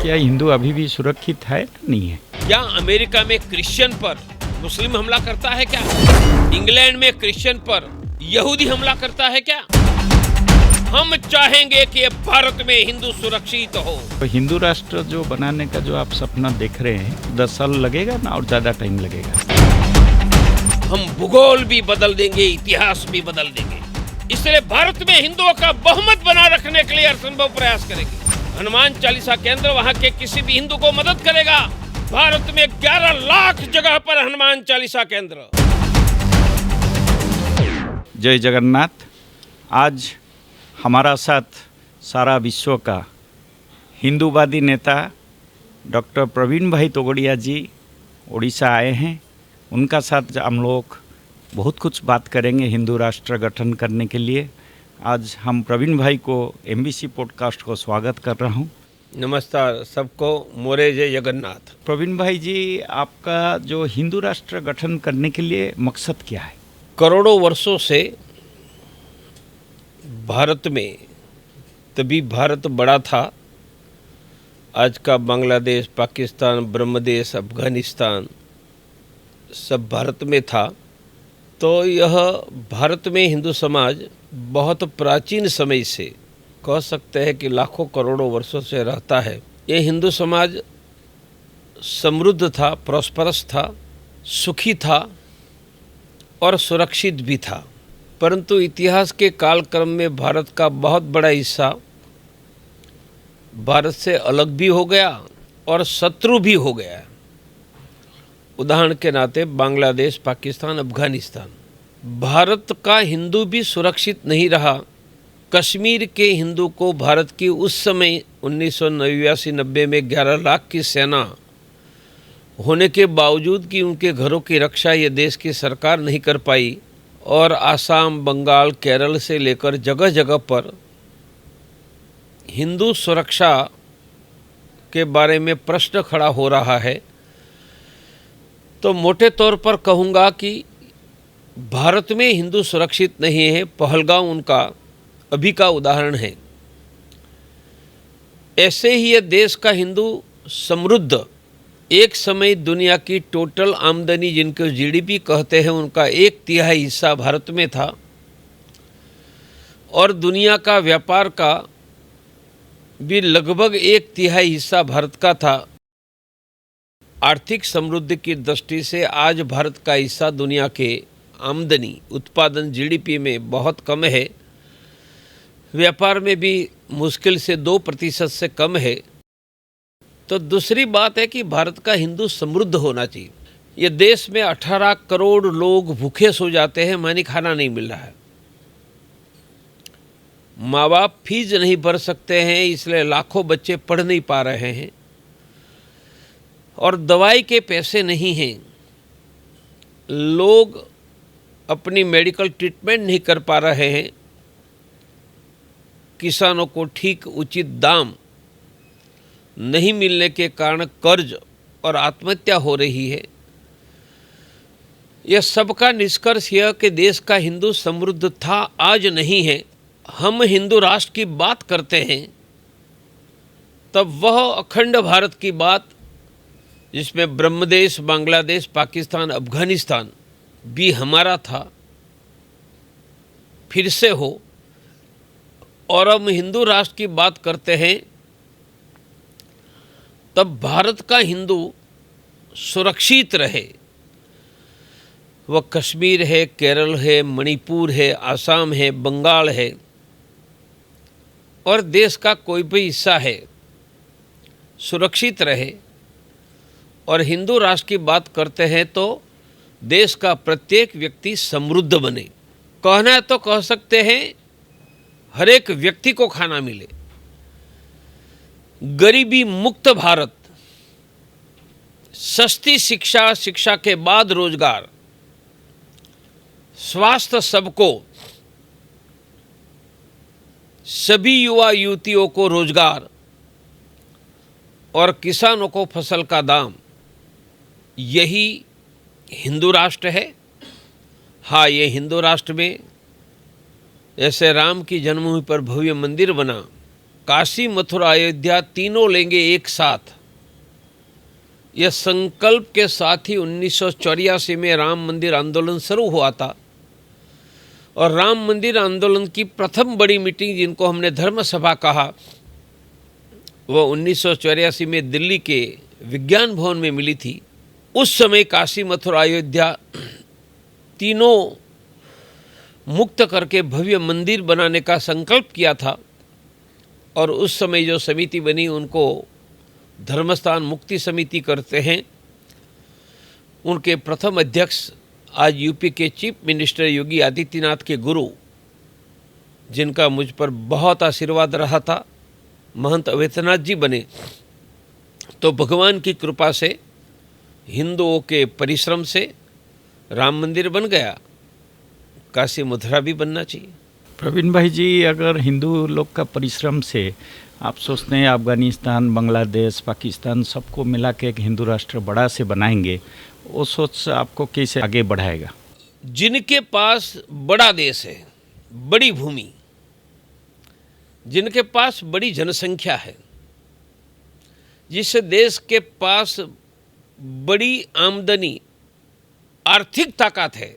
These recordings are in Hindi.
क्या हिंदू अभी भी सुरक्षित है नहीं है? क्या अमेरिका में क्रिश्चियन पर मुस्लिम हमला करता है क्या? इंग्लैंड में क्रिश्चियन पर यहूदी हमला करता है क्या? हम चाहेंगे कि भारत में हिंदू सुरक्षित हो। तो हिंदू राष्ट्र जो बनाने का जो आप सपना देख रहे हैं, 10 साल लगेगा ना और ज्यादा टाइम लगेगा? हम भूगोल भी बदल देंगे, इतिहास भी बदल देंगे। इसलिए भारत में हिंदुओं का बहुमत बना रखने के लिए हरसंभव प्रयास करेंगे। हनुमान चालीसा केंद्र वहाँ के किसी भी हिंदू को मदद करेगा। भारत में 11 लाख जगह पर हनुमान चालीसा केंद्र। जय जगन्नाथ। आज हमारा साथ सारा विश्व का हिंदूवादी नेता डॉक्टर प्रवीण भाई तोगड़िया जी उड़ीसा आए हैं। उनका साथ हम लोग बहुत कुछ बात करेंगे हिंदू राष्ट्र गठन करने के लिए। आज हम प्रवीण भाई को एमबीसी पॉडकास्ट को स्वागत कर रहा हूँ। नमस्कार सबको, मोरे जय जगन्नाथ। प्रवीण भाई जी, आपका जो हिंदू राष्ट्र गठन करने के लिए मकसद क्या है? करोड़ों वर्षों से भारत में, तभी भारत बड़ा था। आज का बांग्लादेश, पाकिस्तान, ब्रह्मदेश, अफगानिस्तान सब भारत में था। तो यह भारत में हिंदू समाज बहुत प्राचीन समय से, कह सकते हैं कि लाखों करोड़ों वर्षों से रहता है। ये हिंदू समाज समृद्ध था, प्रॉस्परस था, सुखी था और सुरक्षित भी था। परंतु इतिहास के कालक्रम में भारत का बहुत बड़ा हिस्सा भारत से अलग भी हो गया और शत्रु भी हो गया। उदाहरण के नाते बांग्लादेश, पाकिस्तान, अफगानिस्तान। भारत का हिंदू भी सुरक्षित नहीं रहा। कश्मीर के हिंदू को भारत की उस समय 1989-90 में 11 लाख की सेना होने के बावजूद कि उनके घरों की रक्षा ये देश की सरकार नहीं कर पाई, और आसाम, बंगाल, केरल से लेकर जगह जगह पर हिंदू सुरक्षा के बारे में प्रश्न खड़ा हो रहा है। तो मोटे तौर पर कहूँगा कि भारत में हिंदू सुरक्षित नहीं है। पहलगाम उनका अभी का उदाहरण है। ऐसे ही ये देश का हिंदू समृद्ध, एक समय दुनिया की टोटल आमदनी जिनको जीडीपी कहते हैं, उनका 1/3 हिस्सा भारत में था। और दुनिया का व्यापार का भी लगभग 1/3 हिस्सा भारत का था। आर्थिक समृद्धि की दृष्टि से आज भारत का हिस्सा दुनिया के आमदनी, उत्पादन, जीडीपी में बहुत कम है। व्यापार में भी मुश्किल से 2% से कम है। तो दूसरी बात है कि भारत का हिंदू समृद्ध होना चाहिए। ये देश में 18 करोड़ लोग भूखे सो जाते हैं, मानी खाना नहीं मिल रहा है। माँ बाप फीस नहीं भर सकते हैं, इसलिए लाखों बच्चे पढ़ नहीं पा रहे हैं। और दवाई के पैसे नहीं हैं। लोग अपनी मेडिकल ट्रीटमेंट नहीं कर पा रहे हैं। किसानों को ठीक उचित दाम नहीं मिलने के कारण कर्ज और आत्महत्या हो रही है। यह सबका निष्कर्ष यह कि देश का हिंदू समृद्ध था, आज नहीं है। हम हिंदू राष्ट्र की बात करते हैं तब वह अखंड भारत की बात, जिसमें ब्रह्मदेश, बांग्लादेश, पाकिस्तान, अफगानिस्तान भी हमारा था, फिर से हो। और हम हिंदू राष्ट्र की बात करते हैं तब भारत का हिंदू सुरक्षित रहे। वह कश्मीर है, केरल है, मणिपुर है, आसाम है, बंगाल है और देश का कोई भी हिस्सा है, सुरक्षित रहे। और हिंदू राष्ट्र की बात करते हैं तो देश का प्रत्येक व्यक्ति समृद्ध बने। कहना है तो कह सकते हैं हर एक व्यक्ति को खाना मिले, गरीबी मुक्त भारत, सस्ती शिक्षा, शिक्षा के बाद रोजगार, स्वास्थ्य सबको, सभी युवा युवतियों को रोजगार और किसानों को फसल का दाम, यही हिंदू राष्ट्र है। हाँ, ये हिंदू राष्ट्र में जैसे राम की जन्मभूमि पर भव्य मंदिर बना, काशी मथुरा अयोध्या तीनों लेंगे एक साथ, यह संकल्प के साथ ही 1984 में राम मंदिर आंदोलन शुरू हुआ था। और राम मंदिर आंदोलन की प्रथम बड़ी मीटिंग, जिनको हमने धर्म सभा कहा, वह 1984 में दिल्ली के विज्ञान भवन में मिली थी। उस समय काशी मथुरा अयोध्या तीनों मुक्त करके भव्य मंदिर बनाने का संकल्प किया था। और उस समय जो समिति बनी उनको धर्मस्थान मुक्ति समिति करते हैं। उनके प्रथम अध्यक्ष आज यूपी के चीफ मिनिस्टर योगी आदित्यनाथ के गुरु, जिनका मुझ पर बहुत आशीर्वाद रहा था, महंत अवैधनाथ जी बने। तो भगवान की कृपा से, हिंदुओं के परिश्रम से राम मंदिर बन गया। काशी मथुरा भी बनना चाहिए। प्रवीण भाई जी, अगर हिंदू लोग का परिश्रम से आप सोचते हैं अफगानिस्तान, बांग्लादेश, पाकिस्तान सबको मिला के एक हिंदू राष्ट्र बड़ा से बनाएंगे, वो सोच आपको कैसे आगे बढ़ाएगा? जिनके पास बड़ा देश है, बड़ी भूमि, जिनके पास बड़ी जनसंख्या है, जिस देश के पास बड़ी आमदनी, आर्थिक ताकत है,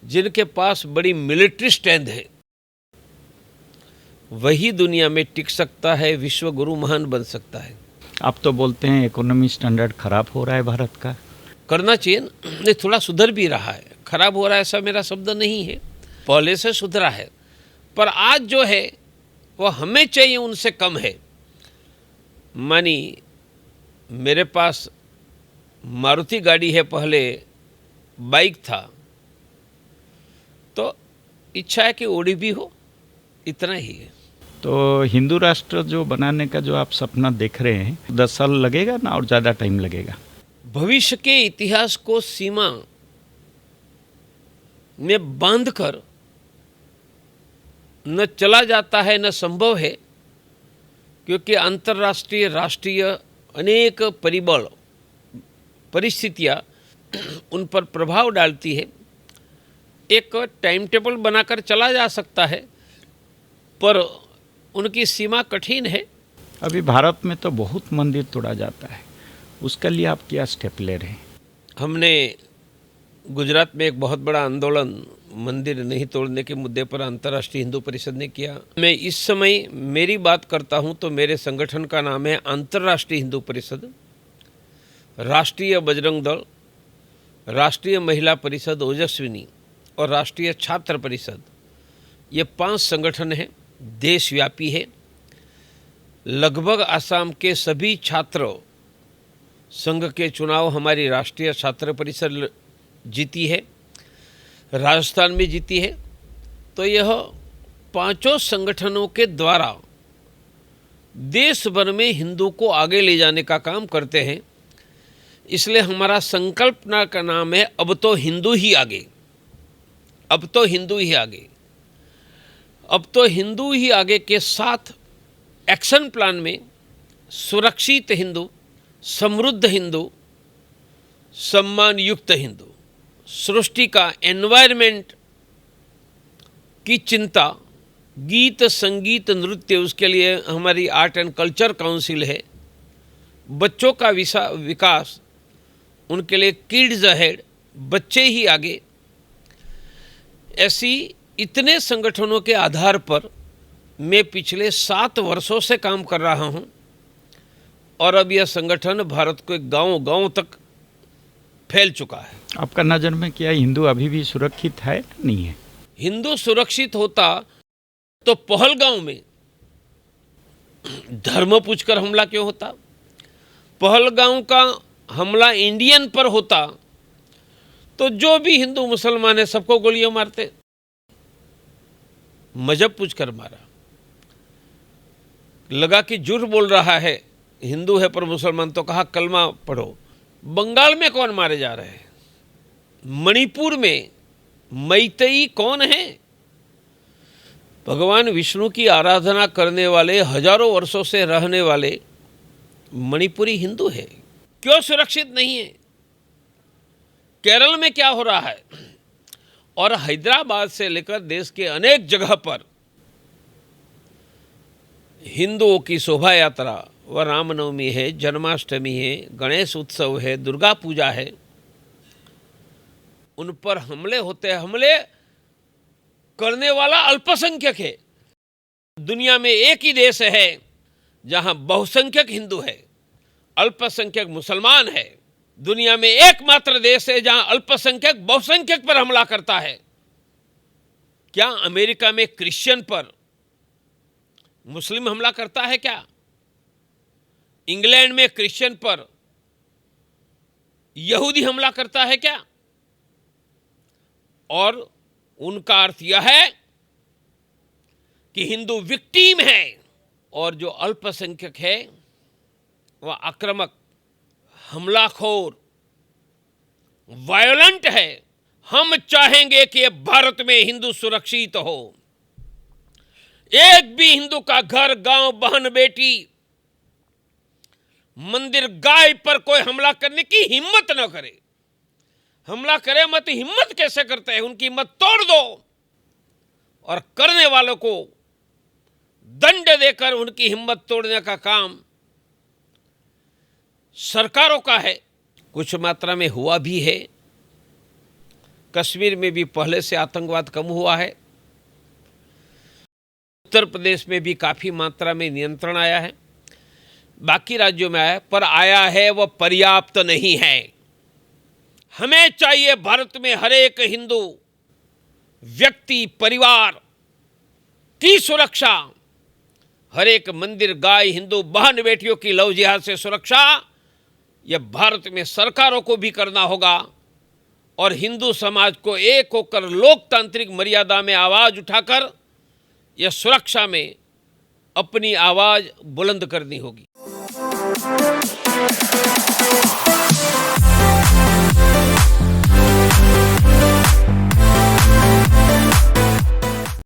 जिनके पास बड़ी मिलिट्री स्ट्रेंथ है, वही दुनिया में टिक सकता है, विश्व गुरु महान बन सकता है। आप तो बोलते हैं इकोनॉमी स्टैंडर्ड खराब हो रहा है भारत का। करना चाहिए ना, थोड़ा सुधर भी रहा है। खराब हो रहा है ऐसा मेरा शब्द नहीं है, पहले से सुधरा है। पर आज जो है वो हमें चाहिए उनसे कम है। मानी मेरे पास मारुति गाड़ी है, पहले बाइक था, तो इच्छा है कि ओडी भी हो, इतना ही है। तो हिंदू राष्ट्र जो बनाने का जो आप सपना देख रहे हैं, 10 साल लगेगा ना और ज़्यादा टाइम लगेगा? भविष्य के इतिहास को सीमा में बांधकर न चला जाता है, न संभव है, क्योंकि अंतर्राष्ट्रीय, राष्ट्रीय अनेक परिबल, परिस्थितियां उन पर प्रभाव डालती है। एक टाइम टेबल बनाकर चला जा सकता है, पर उनकी सीमा कठिन है। अभी भारत में तो बहुत मंदिर तोड़ा जाता है, उसके लिए आप क्या स्टेप ले रहे हैं? हमने गुजरात में एक बहुत बड़ा आंदोलन मंदिर नहीं तोड़ने के मुद्दे पर अंतर्राष्ट्रीय हिंदू परिषद ने किया। मैं इस समय मेरी बात करता हूं तो मेरे संगठन का नाम है अंतर्राष्ट्रीय हिंदू परिषद, राष्ट्रीय बजरंग दल, राष्ट्रीय महिला परिषद ओजस्विनी और राष्ट्रीय छात्र परिषद। ये 5 संगठन हैं, देशव्यापी है। लगभग असम के सभी छात्र संघ के चुनाव हमारी राष्ट्रीय छात्र परिषद जीती है, राजस्थान में जीती है। तो यह 5 संगठनों के द्वारा देश भर में हिंदू को आगे ले जाने का काम करते हैं। इसलिए हमारा संकल्पना का नाम है अब तो हिंदू ही आगे, अब तो हिंदू ही आगे। अब तो हिंदू ही आगे के साथ एक्शन प्लान में सुरक्षित हिंदू, समृद्ध हिंदू, सम्मान युक्त हिंदू, सृष्टि का, एनवायरनमेंट की चिंता, गीत, संगीत, नृत्य, उसके लिए हमारी आर्ट एंड कल्चर काउंसिल है। बच्चों का विकास, उनके लिए किड्स अहेड, बच्चे ही आगे। ऐसी इतने संगठनों के आधार पर मैं पिछले 7 वर्षों से काम कर रहा हूं और अब यह संगठन भारत को गांव-गांव तक फैल चुका है। आपका नज़र में क्या हिंदू अभी भी सुरक्षित है, नहीं है? हिंदू सुरक्षित होता तो पहलगांव में धर्म पूछकर हमला क्यों होता? पहलगांव का हमला इंडियन पर होता तो जो भी हिंदू मुसलमान है सबको गोलियां मारते। मजहब पूछकर मारा, लगा कि झूठ बोल रहा है, हिंदू है पर मुसलमान, तो कहा कलमा पढ़ो। बंगाल में कौन मारे जा रहे हैं? मणिपुर में मैतेई कौन है? भगवान विष्णु की आराधना करने वाले, हजारों वर्षों से रहने वाले मणिपुरी हिंदू है, क्यों सुरक्षित नहीं है? केरल में क्या हो रहा है? और हैदराबाद से लेकर देश के अनेक जगह पर हिंदुओं की शोभा यात्रा व रामनवमी है, जन्माष्टमी है, गणेश उत्सव है, दुर्गा पूजा है, उन पर हमले होते हैं। हमले करने वाला अल्पसंख्यक है। दुनिया में एक ही देश है जहां बहुसंख्यक हिंदू है, अल्पसंख्यक मुसलमान है। दुनिया में एकमात्र देश है जहां अल्पसंख्यक बहुसंख्यक पर हमला करता है। क्या अमेरिका में क्रिश्चियन पर मुस्लिम हमला करता है क्या? इंग्लैंड में क्रिश्चियन पर यहूदी हमला करता है क्या? और उनका अर्थ यह है कि हिंदू विक्टिम है और जो अल्पसंख्यक है वह आक्रामक, हमलाखोर, वायोलेंट है। हम चाहेंगे कि भारत में हिंदू सुरक्षित हो। एक भी हिंदू का घर, गांव, बहन, बेटी, मंदिर, गाय पर कोई हमला करने की हिम्मत न करे। हमला करे मत, हिम्मत कैसे करते हैं? उनकी हिम्मत तोड़ दो और करने वालों को दंड देकर उनकी हिम्मत तोड़ने का काम सरकारों का है। कुछ मात्रा में हुआ भी है। कश्मीर में भी पहले से आतंकवाद कम हुआ है। उत्तर प्रदेश में भी काफ़ी मात्रा में नियंत्रण आया है। बाकी राज्यों में आया, पर आया है वह पर्याप्त नहीं है। हमें चाहिए भारत में हर एक हिंदू व्यक्ति, परिवार की सुरक्षा, हर एक मंदिर, गाय, हिंदू बहन बेटियों की लव जिहाद से सुरक्षा। यह भारत में सरकारों को भी करना होगा और हिंदू समाज को एक होकर लोकतांत्रिक मर्यादा में आवाज़ उठाकर यह सुरक्षा में अपनी आवाज़ बुलंद करनी होगी।